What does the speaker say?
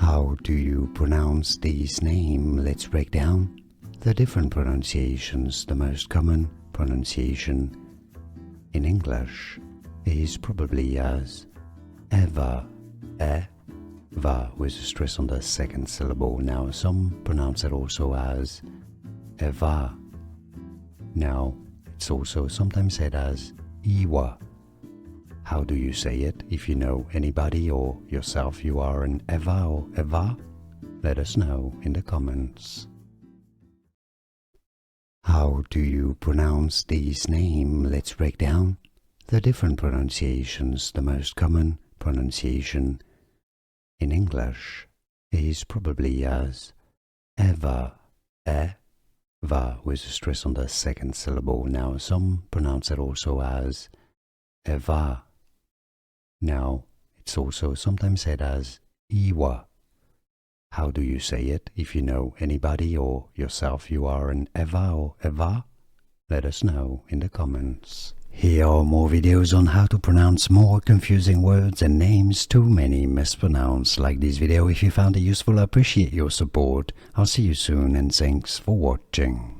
How do you pronounce this name? Let's break down the different pronunciations. The most common pronunciation in English is probably as Eva, Eva, with a stress on the second syllable. Now some pronounce it also as Eva. Now it's also sometimes said as Ewa. How do you say it? If you know anybody or yourself you are an Eva or Eva, let us know in the comments. How do you pronounce this name? Let's break down the different pronunciations. The most common pronunciation in English is probably as Eva, Eva, with a stress on the second syllable. Now some pronounce it also as Eva. Now it's also sometimes said as Ewa. How do you say it? If you know anybody or yourself you are an Eva or Eva, let us know in the comments. Here are more videos on how to pronounce more confusing words and names too many mispronounced. Like this video if you found it useful. I appreciate your support. I'll see you soon and thanks for watching.